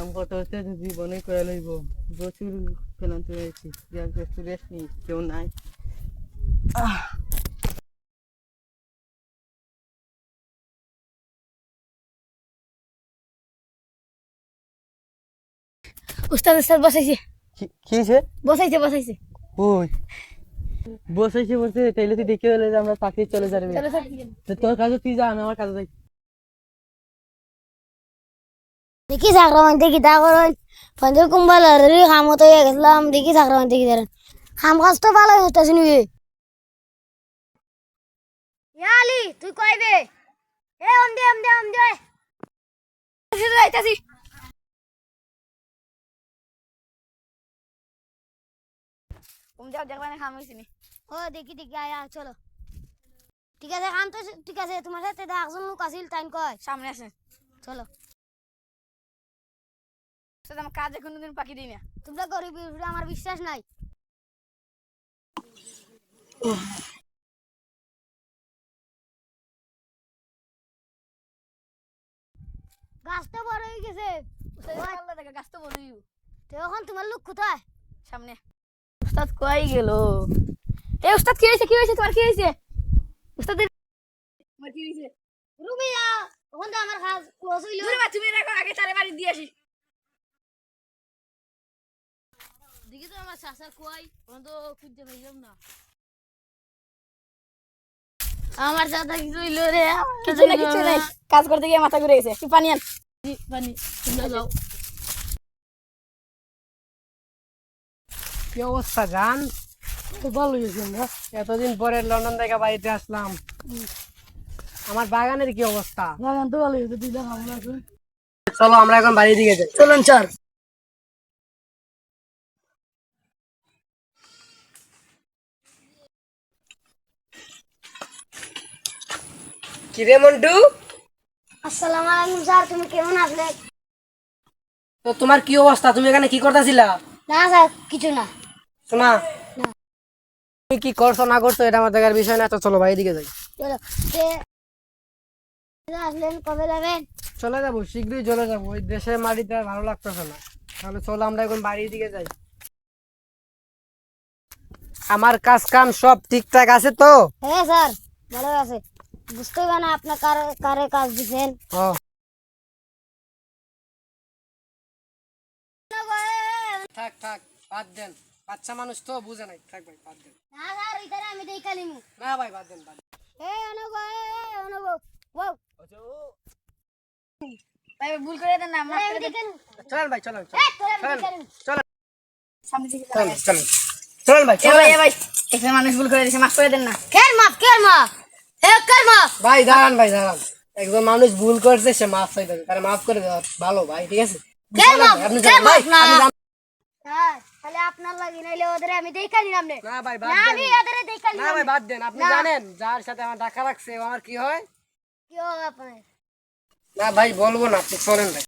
আম কথা হচ্ছে যে জীবনে করে লইব প্রচুর ক্লান্ত হয়েছি, একটু রেস্ট নিই, কেউ নাই। উস্তাদ উস্তাদ বসাইছে কি হয়েছে? বসাইছে বসাইছে ওই বসেছি বলতে তাইলে তুই দেখে গেলে যে আমরা চাকরি চলে যাবে। চলো স্যার তোর কাছে তুই যা, আমি আমার কাছে যাই। দেখি সাকরামান দেখি তা করুন পঞ্চাশ কুম্বাল খামত হয়ে গেছিলাম দেখি সাকরামান দেখি ধরেন খাম কাজ তো ভালো হইতেছে নিবি আলি তুই কইবে এ অমদে অমদে অমদে যাইতাছি তুমি যাও দেখবা না খাম হইছে নি ও দেখি দেখি আয়া চলো ঠিক আছে খাম তো ঠিক আছে তোমার সাথে একজন লোক আছিল তাই কয় সামনে আছে চলো সেটা আমার কাজে কোনোদিন পাকি দিই না তোমরা গরিব আমার বিশ্বাস নাই গাছ তো বড় হয়ে গেছে গাছ তো বড় হইব তো এখন তোমার লোক কোথায় সামনে উস্তাদ কই গেল এ উস্তাদ কি হইছে তোমার কি হইছে উস্তাদের তোমার কি হইছে রুমিয়া ওখান তো আমার কাজ ক্লোজ হইলো তুমি রাখো আগে তারে বাড়ি দিয়ে আসি দেখি তো আমার চাচা কই ওখান তো খুঁজতে পাইলাম না আমার চাচা কিছু হইলো রে কিছু নাই কাজ করতে গিয়ে মাথা ঘুরে গেছে কি পানি আন পানি তোমরা যাও কি অবস্থা জান? তো ভালো হয়েছে না, এতদিন পরে লন্ডন থেকে বাড়িতে আসলাম। আমার বাগানের কি অবস্থা? বাগান তো ভালো হয়েছে দিদা আমরা চলো আমরা এখন বাড়ির দিকে যাই। চলুন স্যার কিরে মন্টু, আসসালামু আলাইকুম স্যার তুমি কেমন আছেন তো তোমার কি অবস্থা? তুমি এখানে কি করতেছিলা? না স্যার কিছু না শোনা, তুমি কি করছো না করছো এটা আমার দেখার বিষয় না, তো চলো বাড়ির দিকে যাই। চলো আসলেন কবে যাবেন চলে যাবো, শীঘ্রই চলে যাবো। ওই দেশের মাটিতে আর ভালো লাগতেছে না। তাহলে চলো আমরা এখন বাড়ির দিকে যাই। আমার কাজ কাম সব ঠিকঠাক আছে তো? হ্যাঁ স্যার ভালো আছে বুঝতে পারেন না আপনার কারে কারে কাজ দিবেন ও থাক থাক, বাদ দেন, বাচ্চা মানুষ তো বুঝে নাই। থাক ভাই, বাদ দেন। না স্যার ওইটারে আমি দেই কালিমু না ভাই, বাদ দেন, বাদ দেন। এই অনগো ওয়াও ভাই ভুল করে দেন না আমরা চলেন ভাই, চলেন এই তোরে আমি চলেন দেই চলেন সামনে থেকে চলেন চলেন চলেন ভাই, এ চলেন ভাই একটা মানুষ ভুল করে দিয়েছে মাফ করে দেন না কেন মাফ এ কেন মাফ ভাই। দাঁড়ান ভাই, দাঁড়ান। একজন মানুষ ভুল করছে, সে মাফ চাইতে হবে, তারা মাফ করে দেওয়া ভালো ভাই, ঠিক আছে? কেন চলেন মাফ ভাই, আপনি কেন চলেন ভাই, মাফ না আপনি যান। স্যার তাহলে আপনার লাগি নাইলে ওদের আমি দেই কালিলাম রে না ভাই, না বাদ আমি দেন। ওদের দেই না কালিলাম ভাই, বাদ দেন। আপনি না। জানেন যার সাথে আমার দেখা রাখছে ও আমার কি হয়? কি হবে আপনার না ভাই, বলবো না, আপনি চলেন ভাই।